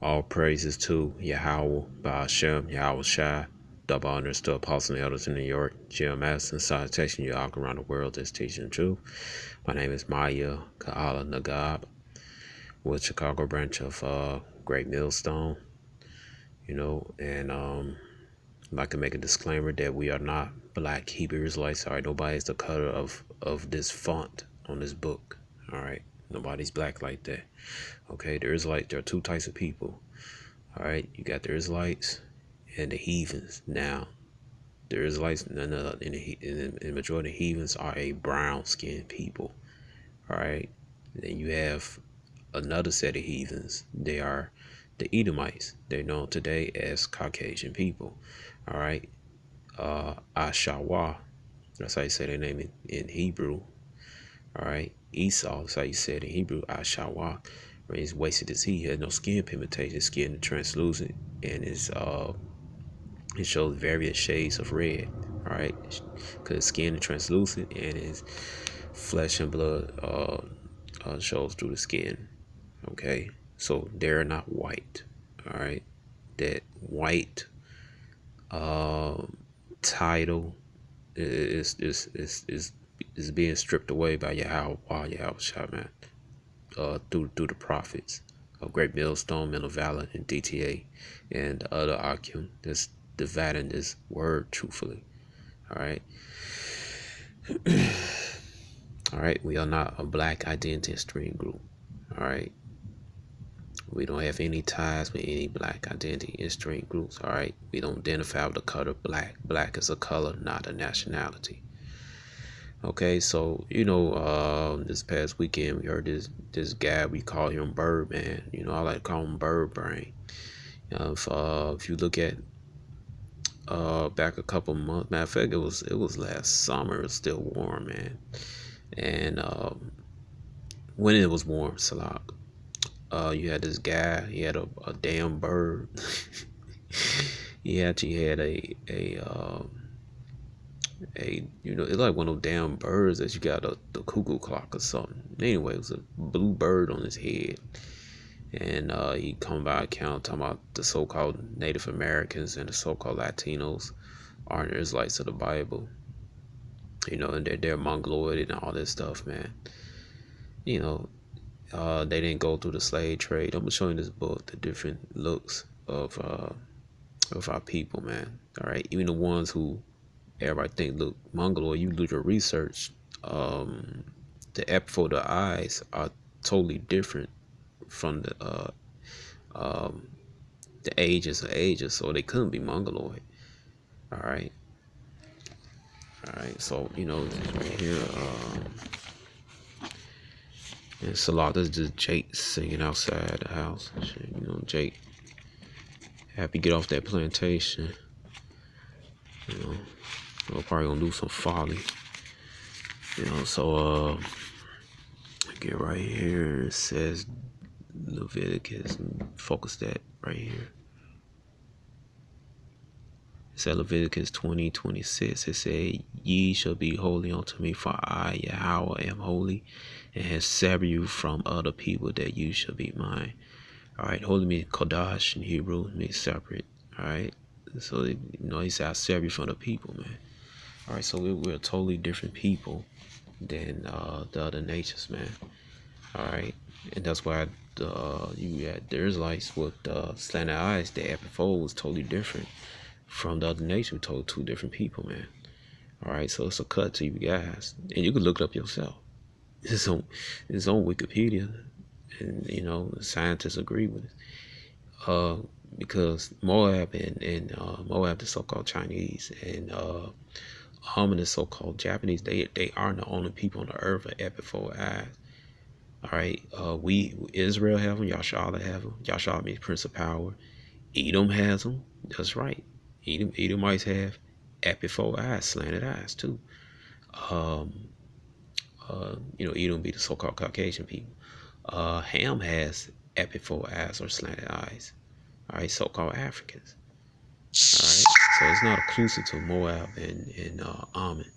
All praises to Yahweh, Ba'ashem, Yahweh Shai, double honors to Apostle and Elders in New York, GMS, and salutation you all around the world that's teaching the truth. My name is Maya Ka'ala Nagab, with Chicago branch of Great Millstone, and I'd like to make a disclaimer that we are not black Hebrew Israelites. Sorry, nobody's the color of this font on this book. All right, nobody's black like that. Okay, there are two types of people. All right, you got the Israelites and the heathens. Now, the Israelites and the majority of heathens are a brown skinned people. All right, then you have another set of heathens. They are the Edomites. They're known today as Caucasian people. All right, Ashawa, that's how you say their name in Hebrew. All right, Esau, that's how you say it in Hebrew. Ashawa, where he's wasted his heat. He had no skin pigmentation. His skin is translucent, and it shows various shades of red. All right, because his skin is translucent, and his flesh and blood shows through the skin. Okay, so they're not white. All right, that white title is being stripped away by Yahweh Shaman through the prophets of Great Millstone, Middle Valley, and DTA, and the other Akim that's dividing this word truthfully. All right. All right. We are not a black identity stream group. All right. We don't have any ties with any black identity and stream groups. All right. We don't identify with the color black. Black is a color, not a nationality. Okay, so this past weekend we heard this guy, we call him Birdman. I like to call him Bird Brain. If you look at back a couple months, matter of fact, it was last summer. It was still warm, man. And when it was warm, Salak, you had this guy. He had a damn bird. He actually had it's like one of those damn birds that you got the cuckoo clock or something. Anyway, it was a blue bird on his head. And he come by account talking about the so-called Native Americans and the so-called Latinos aren't Israelites of the Bible. And they're Mongoloid and all this stuff, man. They didn't go through the slave trade. I'm showing this book the different looks of our people, man. All right, even the ones who everybody think look Mongoloid. You do your research. The epiphoto the eyes are totally different from the ages of ages, so they couldn't be Mongoloid. All right. So right here, and Salah, this is just Jake singing outside the house. Jake happy to get off that plantation. We're probably gonna do some folly. So get right here. It says Leviticus, and focus that right here. It said Leviticus 20:26. It said, "Ye shall be holy unto me, for I, Yahweh, am holy, and have severed you from other people, that you shall be mine." All right, holy means kodash in Hebrew, means separate. All right, so he said, "I sever you from the people, man." All right, so we're a totally different people than the other nations, man. All right, and that's why you had the Israelites with slanted eyes. The epiphoto was totally different from the other nation. We told two different people, man. All right, so it's a cut to you guys, and you can look it up yourself. It's on Wikipedia, and scientists agree with it. Because Moab and Moab, the so-called Chinese, and and the so-called Japanese, they aren't the only people on the earth with epiphoto eyes. All right, Israel have them. Yashala have them. Yashala means Prince of Power. Edom has them. That's right. Edomites have epiphoto eyes, slanted eyes too. Edom be the so-called Caucasian people. Ham has epiphoto eyes or slanted eyes. All right, so-called Africans. All right, so it's not exclusive to Moab and Ammon,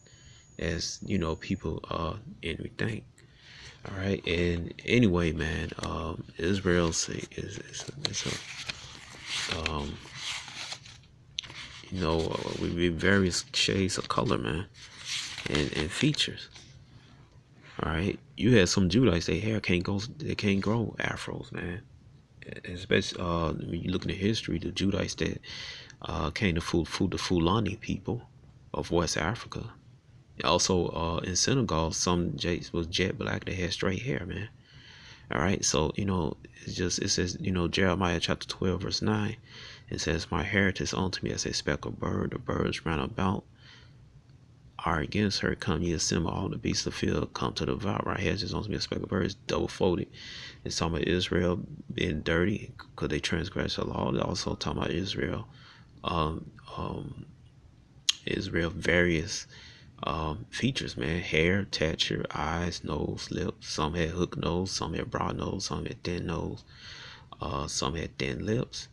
as people think. All right, and anyway, man, Israel is a with various shades of color, man, and features. All right, you had some Judites, their hair they can't grow afros, man. Especially when you look into history, the Judites that came to the Fulani people of West Africa. Also, in Senegal, some Jays was jet black. They had straight hair, man. All right, so it says Jeremiah chapter 12 verse 9. It says, "My heritage unto me as a speckled bird. The birds round about are against her. Come ye assemble all the beasts of the field. Come to the devour. Right here, just unto me a speckled bird. It's double folded. It's talking about Israel being dirty because they transgress the law. They also talking about Israel, um, um, Israel various features, man. Hair, texture, eyes, nose, lips. Some had hook nose, some had broad nose, some had thin nose, some had thin lips.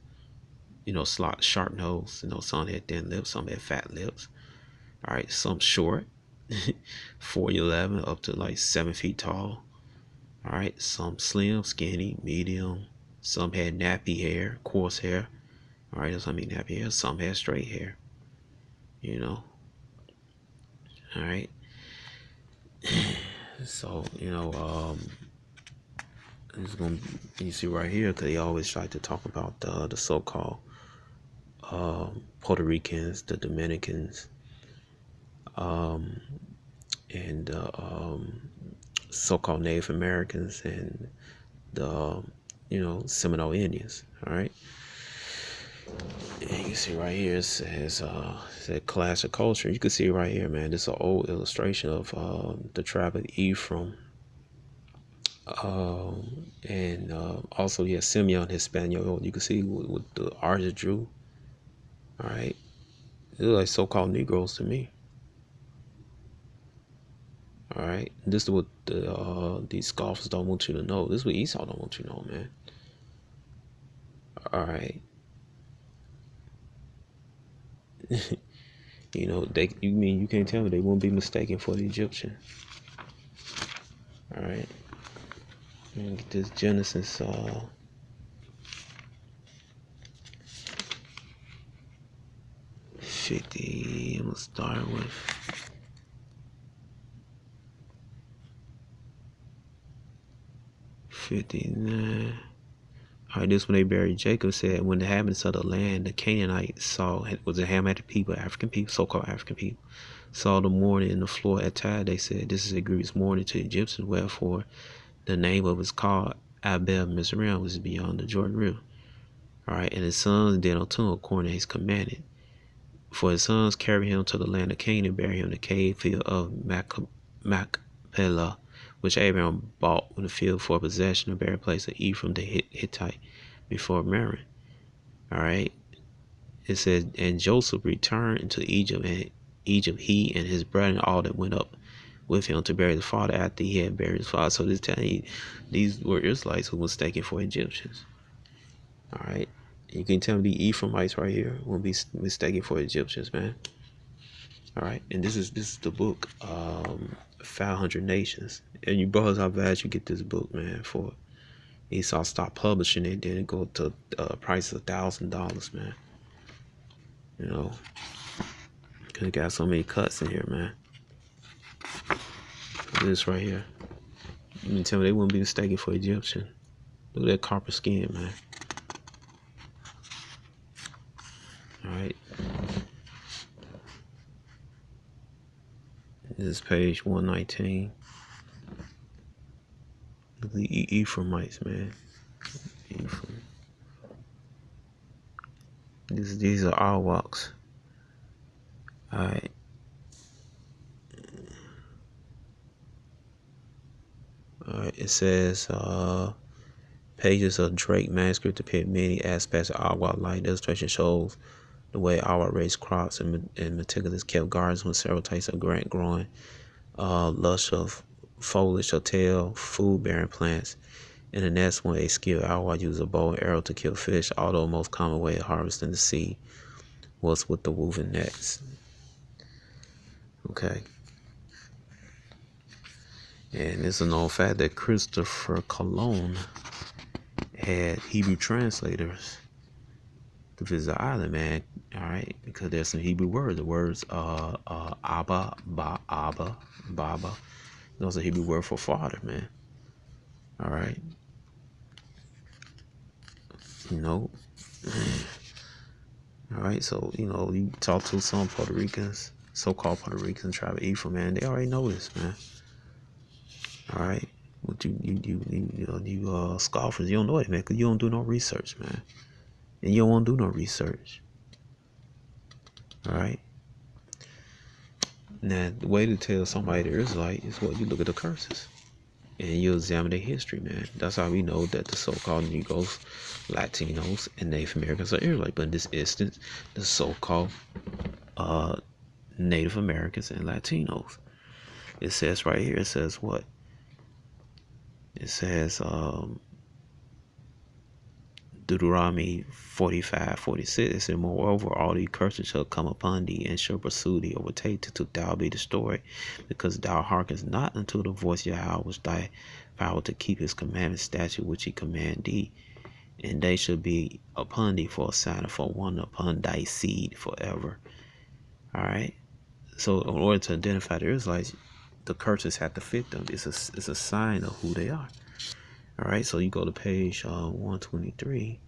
Sharp nose. Some had thin lips, some had fat lips. All right, some short, 4'11" up to like 7 feet tall. All right, some slim, skinny, medium. Some had nappy hair, coarse hair. All right, that's what I mean, nappy hair. Some had straight hair. All right. So it's gonna you see right here because they always like to talk about the so-called Puerto Ricans, the Dominicans, and so-called Native Americans and the Seminole Indians. All right. And you see right here it says clash of culture. You can see right here, man. This is an old illustration of the tribe of Ephraim. And also, yeah, Simeon Hispanic. You can see with the artist drew. All right, they're like so-called Negroes to me. All right, this is what these scoffers don't want you to know. This is what Esau don't want you to know, man. All right. You can't tell me they won't be mistaken for the Egyptian. All right. And get this Genesis 50. I'm gonna start with 59. All right, this when they buried Jacob said, when the inhabitants of the land, the Canaanites was the Hamitic people, African people, so-called African people, saw the mourning in the floor at tide. They said, this is a grievous mourning to the Egyptians, wherefore the name of it is called Abel Mizraim, which is beyond the Jordan River. All right, and his sons did unto him according to his commandment. For his sons carried him to the land of Canaan, and buried him in the cave field of Machpelah, which Abraham bought in the field for possession, the burial place of Ephraim the Hittite before Merrin. All right. It says, and Joseph returned into Egypt, and he and his brethren all that went up with him to bury the father after he had buried his father. So this telling you, these were Israelites who were mistaken for Egyptians. All right. You can tell me the Ephraimites right here will be mistaken for Egyptians, man. All right. And this is the book, 500 Nations. And you brothers, how bad you get this book, man, for Esau stopped publishing it, then it go to price of $1,000, man. Cause it got so many cuts in here, man. This right here. You can tell me they wouldn't be mistaken for Egyptian. Look at that copper skin, man. All right. This is page 119. Look at the Ephraimites, man. Ephraim. These are our walks. All right. All right. It says pages of Drake manuscript depict many aspects of Awa life. The illustration shows the way Awa raised crops and meticulous kept gardens with several types of growing, lush of foliage or tail, food-bearing plants. In the next one, a skilled Awa used a bow and arrow to kill fish, although the most common way of harvesting the sea was with the woven nets. Okay. And it's a known fact that Christopher Cologne had Hebrew translators to visit the island, man. All right, because there's some Hebrew words. The words Abba, Abba, Baba. Those are Hebrew word for father, man. All right, you know. All right, so you talk to some Puerto Ricans, so-called Puerto Ricans, tribe of Ephraim, man. They already know this, man. All right, but you scoffers, you don't know it, man, because you don't do no research, man, and you don't want to do no research. All right. Now, the way to tell somebody they're Israelite is what you look at the curses. And you examine their history, man. That's how we know that the so-called Negroes, Latinos, and Native Americans are Israelite. But in this instance, the so-called Native Americans and Latinos. It says right here, it says what? It says Deuteronomy 45:46. It said, moreover, all these curses shall come upon thee, and shall pursue thee, overtake thee, till thou be destroyed, because thou hearkenest not unto the voice of Yahweh, which thy power to keep his commandments, statute which he command thee. And they shall be upon thee for a sign, and for one upon thy seed forever. All right. So in order to identify the Israelites, the curses have to fit them. It's a sign of who they are. All right. So you go to page 123.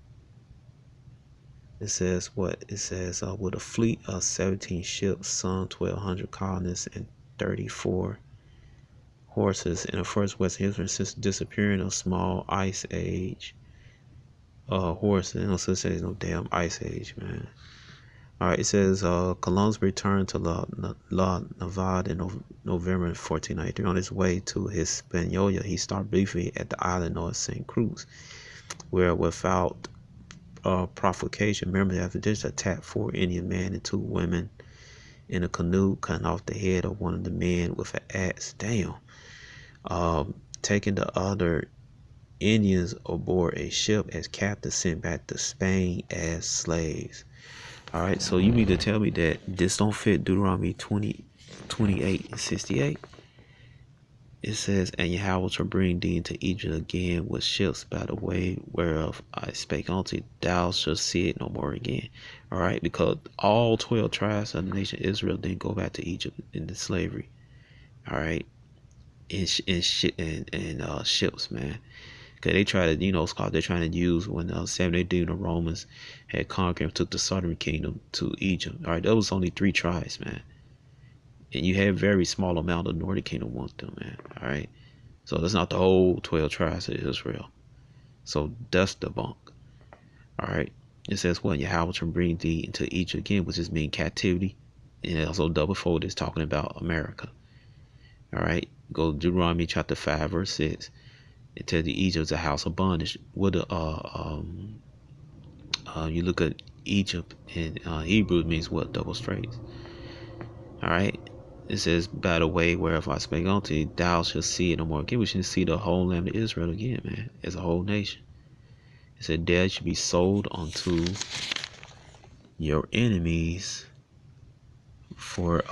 It says what? It says with a fleet of 17 ships, some 1,200 colonists, and 34 horses in the first West History since the disappearing of small ice age horses. No such thing as no damn ice age, man. All right, it says Columbus returned to La Nevada in November 1493. On his way to Hispaniola, he stopped briefly at the island of St. Cruz, where without provocation, members of the district attacked 4 Indian men and 2 women in a canoe, cutting off the head of one of the men with an axe. Damn. Taking the other Indians aboard a ship as captives, sent back to Spain as slaves. All right, so you mean to tell me that this don't fit Deuteronomy 28 and 68? It says, and Yahweh shall bring thee into Egypt again with ships by the way whereof I spake unto thee, thou shalt see it no more again. All right, because all 12 tribes of the nation of Israel didn't go back to Egypt into slavery. All right, in ships, man. Because they try to, they're trying to use when 70 the Romans had conquered and took the southern kingdom to Egypt. All right, that was only 3 tribes, man. And you have very small amount of northern kingdom want them, man. All right, so that's not the whole 12 tribes of Israel. So that's the bunk. All right, it says what? Yahweh shall bring thee into Egypt again, which is mean captivity, and also double fold is talking about America. All right, go to Deuteronomy chapter 5 verse 6. It tells you Egypt is a house of bondage. What you look at Egypt in Hebrew, it means what? Double straight. All right. It says, by the way whereof I spake unto thee, thou shalt see it no more again. We should see the whole land of Israel again, man, as a whole nation. It said, there should be sold unto your enemies for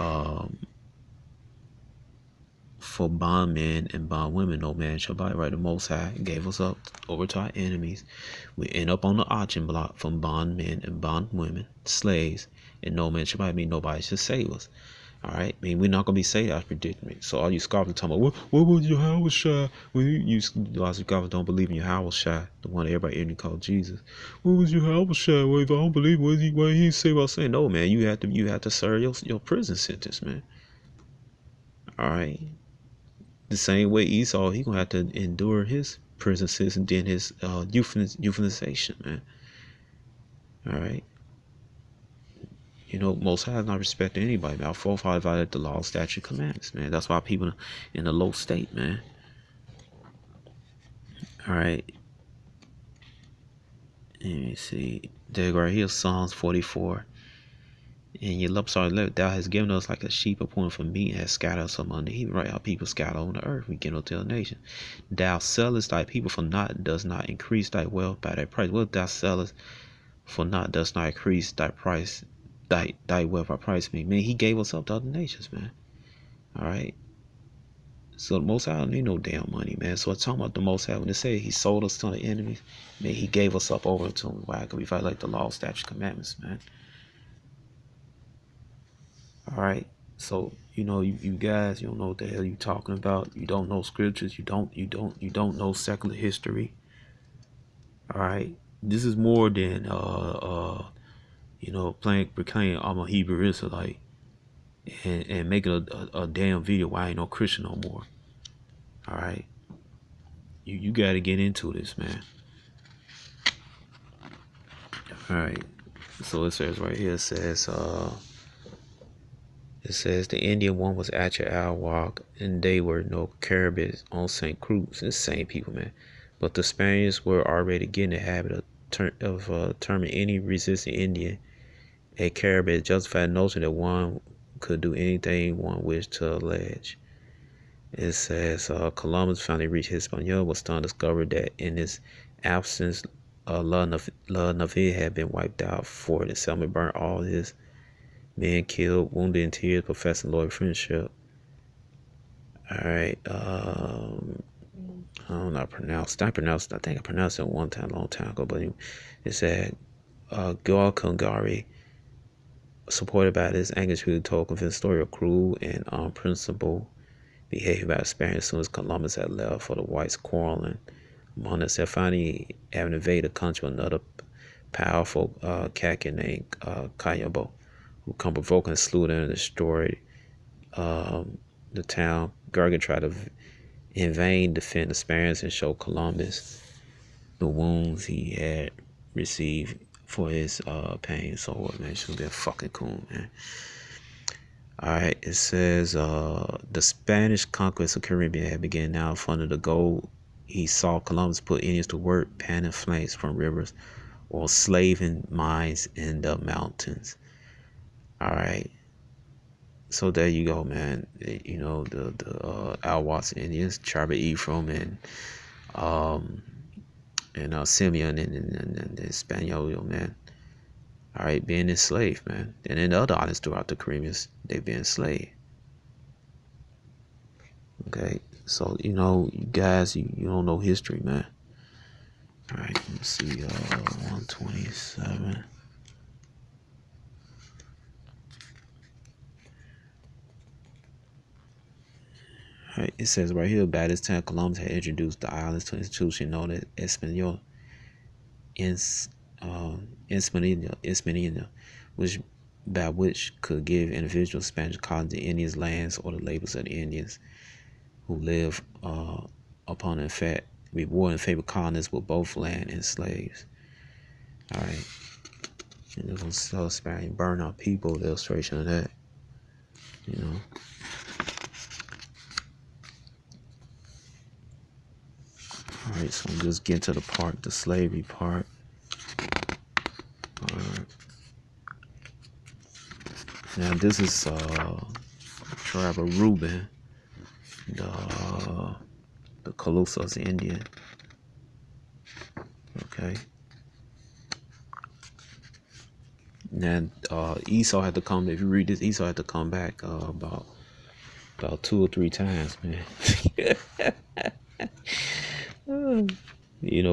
bondmen and bondwomen. No man shall buy. Right, the Most High gave us up over to our enemies. We end up on the auction block from bondmen and bondwomen, slaves, and no man shall buy. I mean, nobody should save us. All right, I mean, we're not gonna be saved out of predicament. So all you scoffers talking about what was Yahweh Shai? When you scoffers don't believe in Yahweh Shai, the one everybody in called Jesus. What was Yahweh Shai? Well, if I don't believe, why he say what I'm saying? No, man, you have to serve your prison sentence, man. All right. The same way Esau, he gonna have to endure his prison sentence and then his euthanization, man. All right. Most High is not respecting anybody, man. Our forefathers violated the law, statute, commandments, man. That's why people in the low state, man. All right. Let me see. There right here, Psalms 44. And your love, thou hast given us like a sheep appointed for meat, and hast scattered us among the heathen. Right, how people scatter on the earth. We get no to the nation. Thou sellest thy people for naught, does not increase thy wealth by thy price. What thou sellest for naught does not increase thy price, thy wealth by price. Mean he gave us up to other nations, man. All right. So the Most High don't need no damn money, man. So I'm talking about the Most High when they say He sold us to the enemies, man. He gave us up over to Him. Why? Because we violate the law, statutes, commandments, man. All right. So you guys, you don't know what the hell you talking about. You don't know scriptures. You don't know secular history. All right. This is more than proclaiming I'm a Hebrew Israelite and making a damn video why I ain't no Christian no more. All right. You got to get into this, man. All right. So it says right here, it says the Indian one was at your hour walk, and they were no Caribbeans on St. Cruz. It's the same people, man. But the Spaniards were already getting the habit of terming any resisting Indian a Caribbean, justified notion that one could do anything one wished to allege. It says Columbus finally reached Hispaniola, was stunned to discover that in his absence, La Navia had been wiped out. Fort and settlement burnt, all his men killed, wounded in tears, professing loyal friendship. All right. I don't know. I think I pronounced it one time, a long time ago. But it said Guadalcanal, supported by this English who told convinced story of cruel and unprincipled behavior by the Spaniards as soon as Columbus had left for the whites quarreling among us. They finally having invaded the country with another powerful Kaki named Cayabo, who come provoking and slew them and destroyed the town. Gargan tried to in vain defend the Spaniards and show Columbus the wounds he had received for his pain. So what, man? Should be fucking cool, man. Alright, it says the Spanish conquest of Caribbean had begun now. Under the gold, he saw Columbus put Indians to work panning flames from rivers or slaving mines in the mountains. Alright. So there you go, man. You know, the Alwas Indians, Charba Ephraim and Simeon and Espanol, man. All right, being enslaved, man. And then the other islands throughout the Caribbean, they've been enslaved. Okay, so you guys, you don't know history, man. All right, let's see, 127. All right, it says right here, by this time, Columbus had introduced the islands to an institution known as Espanol, which could give individual Spanish colonies the Indians' lands or the labels of the Indians who live upon, in fact, reward and favor colonists with both land and slaves. All right, and they're gonna sell Spanish, burn out people. The illustration of that, All right, so I'm just getting to the slavery part. All right. Now this is the tribe of Ruben, the Calusas Indian. Okay. Now Esau had to come. If you read this, Esau had to come back about 2 or 3 times, man.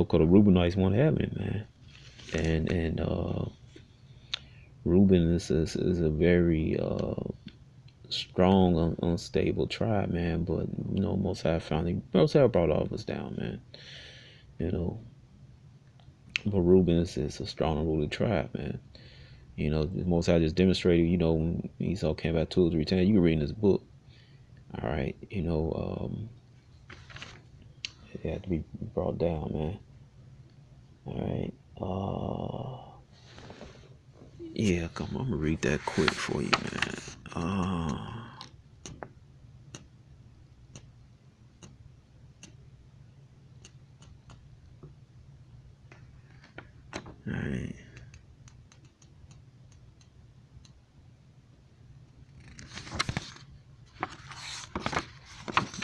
Cause the Reubenites won't have it, man. And Reuben is a very strong, unstable tribe, man. But Most High brought all of us down, man. But Reuben is a strong and ruling tribe, man. Most High just demonstrated. When Esau came back 2 or 3 times. You can read in this book. All right, it had to be brought down, man. All right. Yeah, come on, I'm gonna read that quick for you, man. All right.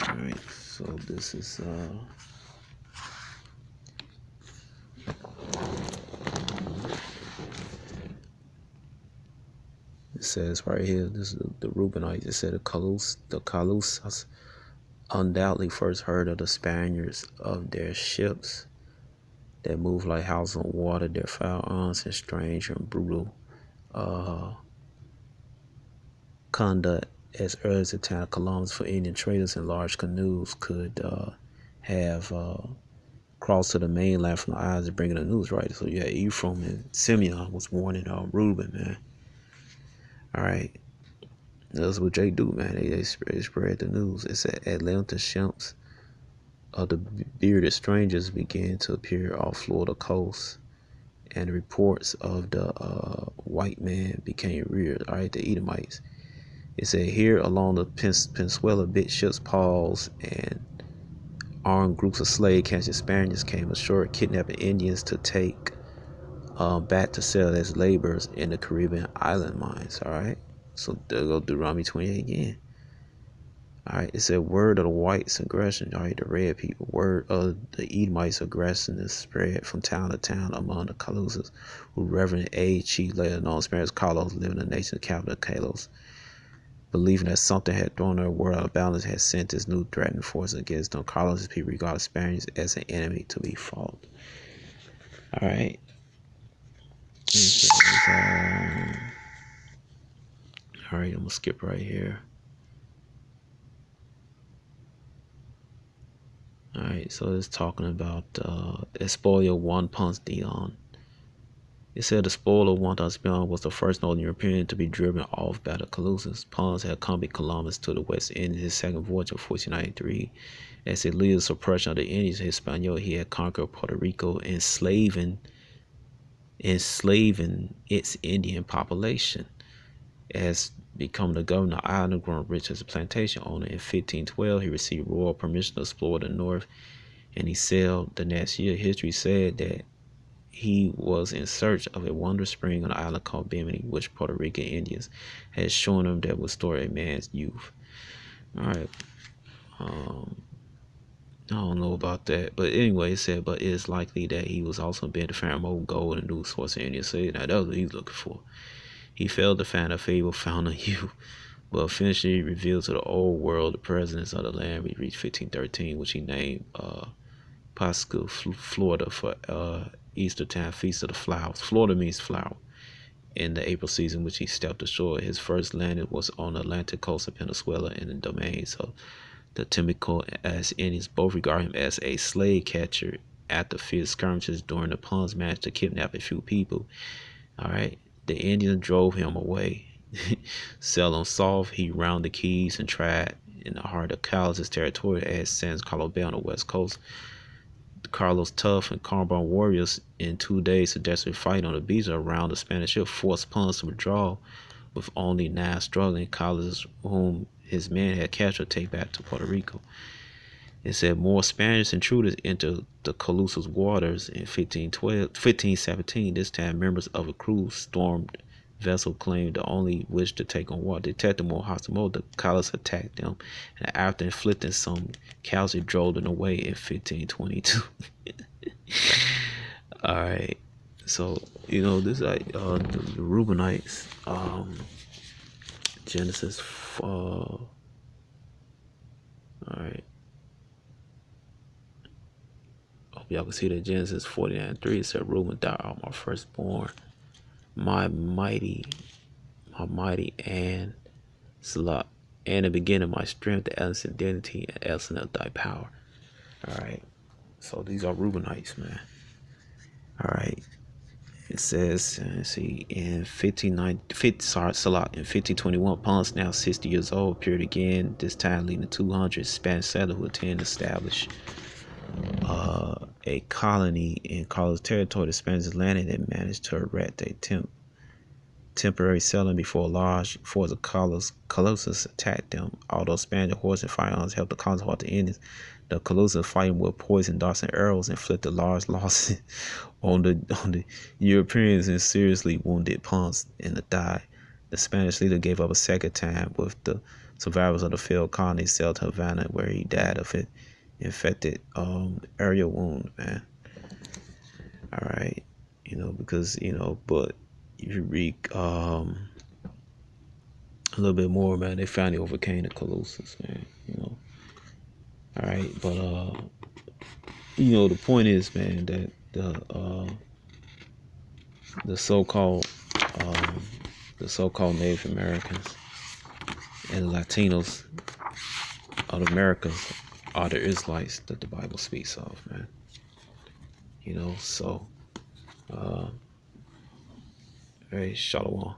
All right. So this is it says right here, this is the Reubenites. It said the Calusas undoubtedly first heard of the Spaniards of their ships that moved like houses on water, their firearms, and strange and brutal conduct as early as the time of Columbus, for Indian traders in large canoes could have crossed to the mainland from the islands and bringing the news, right? So yeah, Ephraim and Simeon was warning Reuben, man. All right, that's what they do, man. They spread the news. It said Atlanta ships of the bearded strangers began to appear off Florida coast, and reports of the white man became reared. All right, the Edomites. It said here along the Peninsula, big ships paused, and armed groups of slave catching Spaniards came ashore, kidnapping Indians to take back to sell as laborers in the Caribbean island mines. All right, so there go Deuteronomy 28 again. All right, it said word of the whites' aggression. All right, the red people. Word of the Edomites' aggression is spread from town to town among the Calusas, who Reverend A. Chief, later known as Spanish Carlos, living in the nation's capital, Kalos, believing that something had thrown their world out of balance, had sent this new threatening force against them. Carlos' people regarded Spaniards as an enemy to be fought. All right. All right, I'm gonna skip right here. All right, so it's talking about Espolio Juan Ponce de Leon. It said the spoiler Juan Ponce de Leon was the first Northern European to be driven off by the Calusas. Ponce had accompanied Columbus to the West Indies his second voyage of 1493. As a leader of suppression of the Indies, Hispaniola, he had conquered Puerto Rico, enslaving its Indian population. As become the governor of the island, growing rich as a plantation owner. In 1512, he received royal permission to explore the north, and he sailed the next year. History said that he was in search of a wondrous spring on the island called Bimini, which Puerto Rican Indians had shown him that would restore a man's youth. All right. I don't know about that, but anyway, it said, but it is likely that he was also been to find more gold and new source of Indian seed. Now, that was what he was looking for. He failed to find a fable found in you, but eventually revealed to the old world the presence of the land. We reached 1513, which he named Pascal, Florida, for Easter time, Feast of the Flowers. Florida means flower. In the April season, which he stepped ashore, his first landing was on the Atlantic coast of Venezuela in the domains of the Timico, as Indians both regard him as a slave catcher. After fierce skirmishes during the Ponce managed to kidnap a few people. All right. The Indians drove him away. Seldom soft, he rounded the Keys and tried in the heart of Carlos' territory as San Carlos Bay on the west coast. Carlos' tough and calm-born warriors in 2 days of desperate fight on the beach around the Spanish ship forced Ponce to withdraw, with only 9 struggling Carlos, whom his men had captured, take back to Puerto Rico. It said more Spanish intruders entered the Calusas waters in 1517. This time, members of a crew stormed vessel claimed to only wish to take on water. Detecting more hostile mode, the Carlos attacked them, and after inflicting some casualty, drove them away in 1522. All right, so this like the Reubenites, Genesis. All right. Y'all can see that Genesis 49:3 said, Reuben, thou art my firstborn, my mighty and Salah, and the beginning of my strength, the essence of identity, and essence of thy power. All right. So these are Reubenites, man. All right. It says, let's see, in 1521, Ponce, now 60 years old, appeared again, this time leading 200 Spanish settlers who attended to establish a colony in Carlos' territory. The Spanish landed and managed to erect a temporary settlement before large force of Calusas attacked them. Although Spanish horse and firearms helped the colonists fight the Indians, the Calusas, fighting with poison darts and arrows, inflicted large losses on the Europeans and seriously wounded Ponce in the thigh. The Spanish leader gave up a second time, with the survivors of the failed colony sailed to Havana, where he died of it infected aerial wound, man. All right, because but if you read a little bit more, man, they finally overcame the Calusas, man. All right, but the point is, man, that the so-called Native Americans and Latinos of America are the Israelites that the Bible speaks of, man. So very shalom.